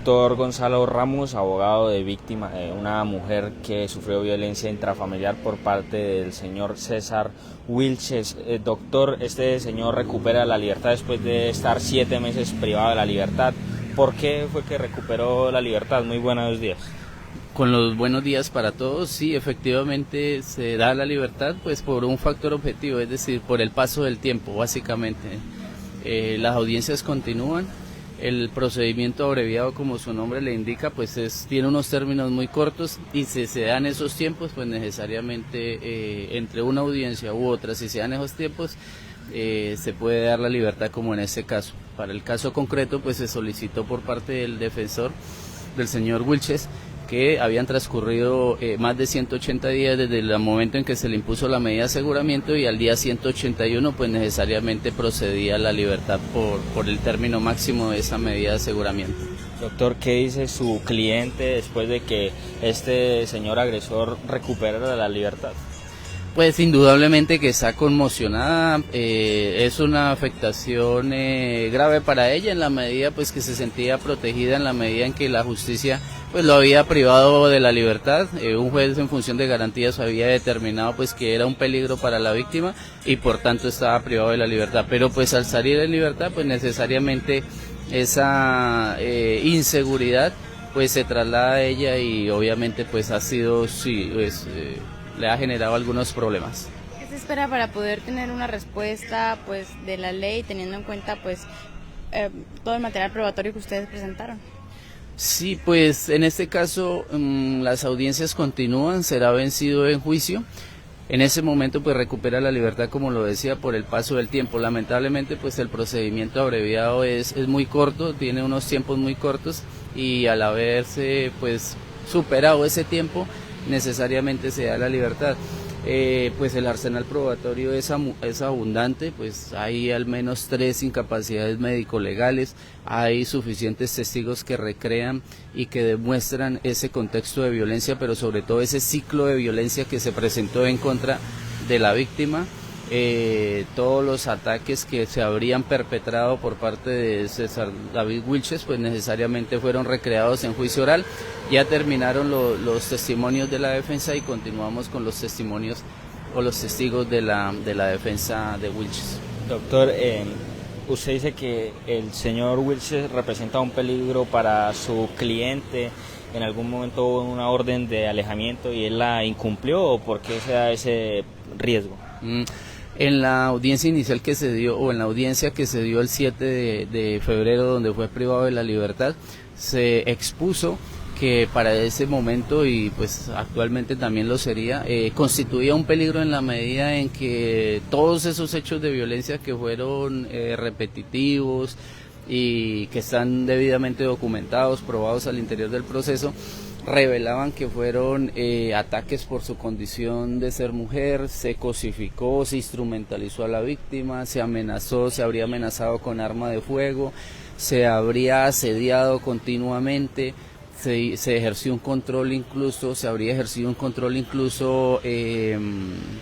Doctor Gonzalo Ramos, abogado de víctima de una mujer que sufrió violencia intrafamiliar por parte del señor César Wilches. Doctor, este señor recupera la libertad después de estar 7 meses privado de la libertad. ¿Por qué fue que recuperó la libertad? Muy buenos días. Con los buenos días para todos, sí, efectivamente se da la libertad pues por un factor objetivo, es decir, por el paso del tiempo, básicamente. Las audiencias continúan, el procedimiento abreviado, como su nombre le indica, pues tiene unos términos muy cortos, y si se dan esos tiempos, pues necesariamente entre una audiencia u otra, si se dan esos tiempos, se puede dar la libertad, como en este caso. Para el caso concreto, pues se solicitó por parte del defensor del señor Wilches que habían transcurrido más de 180 días desde el momento en que se le impuso la medida de aseguramiento, y al día 181 pues necesariamente procedía a la libertad por el término máximo de esa medida de aseguramiento. Doctor, ¿qué dice su cliente después de que este señor agresor recuperara la libertad? Pues indudablemente que está conmocionada, es una afectación grave para ella, en la medida pues que se sentía protegida, en la medida en que la justicia pues lo había privado de la libertad. Un juez, en función de garantías, había determinado pues que era un peligro para la víctima y por tanto estaba privado de la libertad, pero pues al salir en libertad pues necesariamente esa inseguridad pues se traslada a ella, y obviamente pues ha sido, sí, le ha generado algunos problemas. ¿Qué se espera para poder tener una respuesta pues de la ley, teniendo en cuenta pues todo el material probatorio que ustedes presentaron? Sí, pues en este caso las audiencias continúan, será vencido en juicio. En ese momento pues recupera la libertad, como lo decía, por el paso del tiempo. Lamentablemente pues el procedimiento abreviado es muy corto, tiene unos tiempos muy cortos, y al haberse pues superado ese tiempo necesariamente se da la libertad. Pues el arsenal probatorio es abundante, pues hay al menos 3 incapacidades médico-legales, hay suficientes testigos que recrean y que demuestran ese contexto de violencia, pero sobre todo ese ciclo de violencia que se presentó en contra de la víctima. Todos los ataques que se habrían perpetrado por parte de César David Wilches pues necesariamente fueron recreados en juicio oral. Ya terminaron los testimonios de la defensa y continuamos con los testimonios o los testigos de la defensa de Wilches. Doctor, usted dice que el señor Wilches representa un peligro para su cliente. ¿En algún momento hubo una orden de alejamiento y él la incumplió, o por qué se da ese riesgo? En la audiencia inicial que se dio, o en la audiencia que se dio el 7 de febrero, donde fue privado de la libertad, se expuso que para ese momento, y pues actualmente también lo sería, constituía un peligro en la medida en que todos esos hechos de violencia que fueron repetitivos y que están debidamente documentados, probados al interior del proceso, revelaban que fueron ataques por su condición de ser mujer, se cosificó, se instrumentalizó a la víctima, se amenazó, se habría amenazado con arma de fuego, se habría asediado continuamente, se ejerció un control incluso, se habría ejercido un control incluso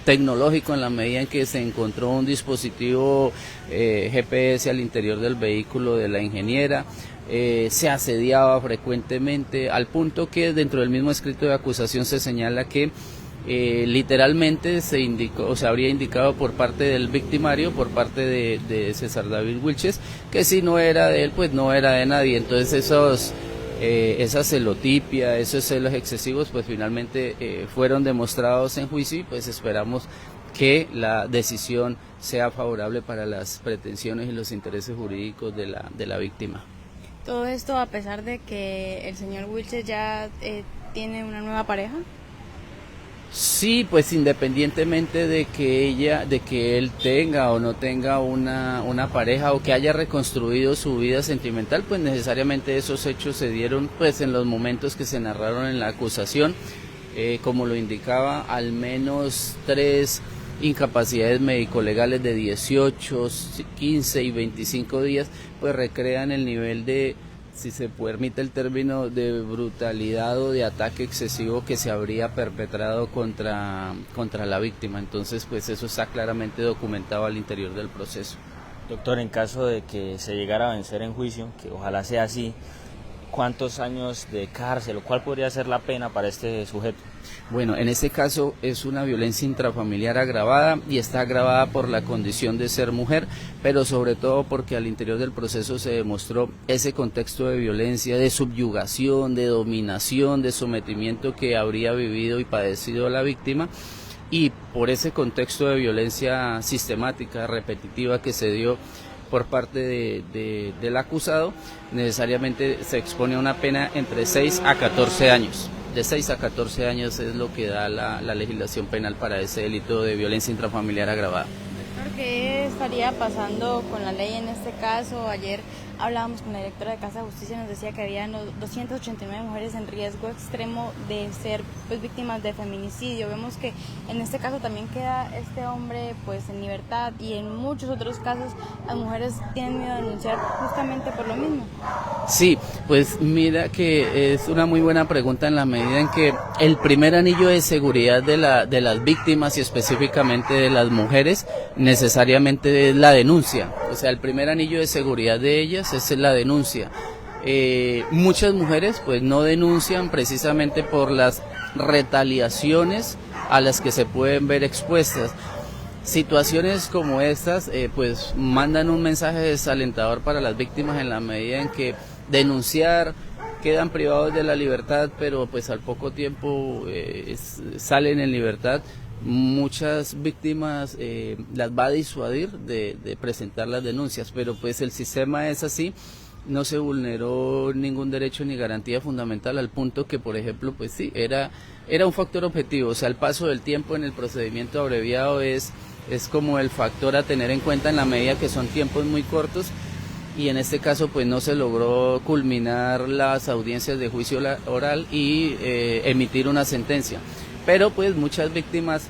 tecnológico, en la medida en que se encontró un dispositivo GPS al interior del vehículo de la ingeniera. Se asediaba frecuentemente, al punto que dentro del mismo escrito de acusación se señala que literalmente se indicó, o se habría indicado por parte del victimario, por parte de César David Wilches, que si no era de él, pues no era de nadie. Entonces esa celotipia, esos celos excesivos, pues finalmente fueron demostrados en juicio, y pues esperamos que la decisión sea favorable para las pretensiones y los intereses jurídicos de la víctima. Todo esto a pesar de que el señor Wilches ya tiene una nueva pareja. Sí, pues independientemente de que él tenga o no tenga una pareja, o que haya reconstruido su vida sentimental, pues necesariamente esos hechos se dieron pues en los momentos que se narraron en la acusación. Como lo indicaba, al menos 3 incapacidades médico-legales de 18, 15 y 25 días, pues recrean el nivel de, si se permite el término, de brutalidad o de ataque excesivo que se habría perpetrado contra la víctima. Entonces, pues eso está claramente documentado al interior del proceso. Doctor, en caso de que se llegara a vencer en juicio, que ojalá sea así, ¿cuántos años de cárcel o cuál podría ser la pena para este sujeto? Bueno, en este caso es una violencia intrafamiliar agravada y está agravada por la condición de ser mujer, pero sobre todo porque al interior del proceso se demostró ese contexto de violencia, de subyugación, de dominación, de sometimiento que habría vivido y padecido la víctima, y por ese contexto de violencia sistemática, repetitiva que se dio por parte del acusado, necesariamente se expone a una pena entre 6 a 14 años. De 6 a 14 años es lo que da la legislación penal para ese delito de violencia intrafamiliar agravada. Doctor, ¿qué estaría pasando con la ley en este caso? Ayer hablábamos con la directora de Casa de Justicia y nos decía que había 289 mujeres en riesgo extremo de ser pues víctimas de feminicidio. Vemos que en este caso también queda este hombre pues en libertad, y en muchos otros casos las mujeres tienen miedo de denunciar justamente por lo mismo. Sí, pues mira que es una muy buena pregunta en la medida en que el primer anillo de seguridad de las víctimas y específicamente de las mujeres necesariamente es la denuncia. O sea, el primer anillo de seguridad de ellas es la denuncia. Muchas mujeres pues no denuncian precisamente por las retaliaciones a las que se pueden ver expuestas. Situaciones como estas pues mandan un mensaje desalentador para las víctimas en la medida en que denunciar, quedan privados de la libertad, pero pues al poco tiempo salen en libertad. Muchas víctimas las va a disuadir de presentar las denuncias, pero pues el sistema es así, no se vulneró ningún derecho ni garantía fundamental, al punto que, por ejemplo, pues sí, era un factor objetivo. O sea, el paso del tiempo en el procedimiento abreviado es como el factor a tener en cuenta en la medida que son tiempos muy cortos, y en este caso pues no se logró culminar las audiencias de juicio oral y emitir una sentencia. Pero pues muchas víctimas,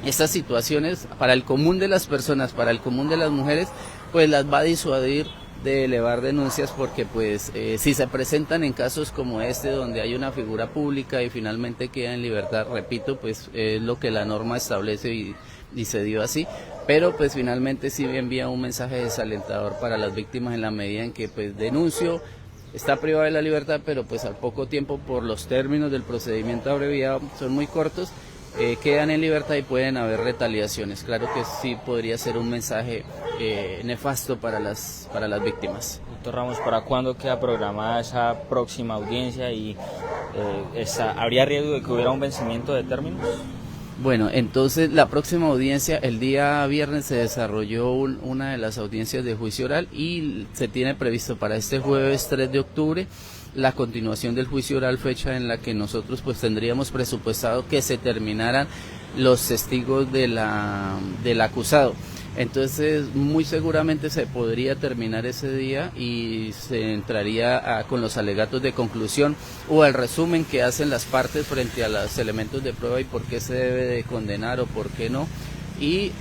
estas situaciones para el común de las personas, para el común de las mujeres, pues las va a disuadir de elevar denuncias, porque pues si se presentan en casos como este donde hay una figura pública y finalmente queda en libertad, repito, pues es lo que la norma establece y se dio así, pero pues finalmente sí envía un mensaje desalentador para las víctimas en la medida en que pues denuncio, está privada de la libertad, pero pues al poco tiempo, por los términos del procedimiento abreviado, son muy cortos, quedan en libertad y pueden haber retaliaciones. Claro que sí podría ser un mensaje nefasto para las víctimas. Doctor Ramos, ¿para cuándo queda programada esa próxima audiencia y habría riesgo de que hubiera un vencimiento de términos? Bueno, entonces la próxima audiencia, el día viernes se desarrolló una de las audiencias de juicio oral y se tiene previsto para este jueves 3 de octubre la continuación del juicio oral, fecha en la que nosotros pues tendríamos presupuestado que se terminaran los testigos del acusado. Entonces muy seguramente se podría terminar ese día y se entraría con los alegatos de conclusión o el resumen que hacen las partes frente a los elementos de prueba y por qué se debe de condenar o por qué no, y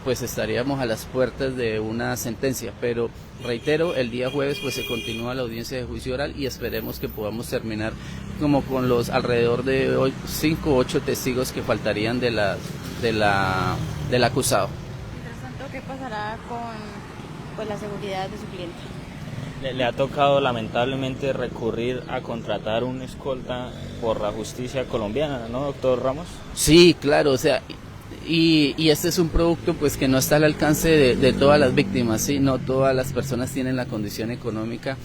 pues estaríamos a las puertas de una sentencia. Pero reitero, el día jueves pues se continúa la audiencia de juicio oral y esperemos que podamos terminar como con los alrededor de 5 o 8 testigos que faltarían del acusado. ¿Qué pasará con pues, la seguridad de su cliente? Le ha tocado lamentablemente recurrir a contratar un escolta por la justicia colombiana, ¿no, doctor Ramos? Sí, claro, o sea, y este es un producto pues que no está al alcance de todas las víctimas, ¿sí? No todas las personas tienen la condición económica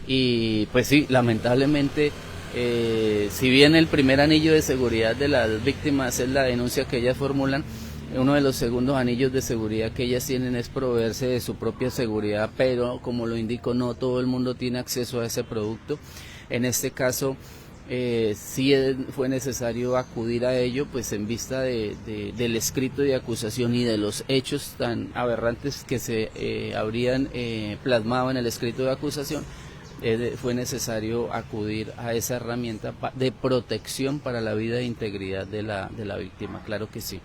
y pues sí, lamentablemente, si bien el primer anillo de seguridad de las víctimas es la denuncia que ellas formulan, uno de los segundos anillos de seguridad que ellas tienen es proveerse de su propia seguridad, pero como lo indico, no todo el mundo tiene acceso a ese producto. En este caso sí fue necesario acudir a ello, pues en vista del escrito de acusación y de los hechos tan aberrantes que se habrían plasmado en el escrito de acusación. Fue necesario acudir a esa herramienta de protección para la vida e integridad de la víctima, claro que sí.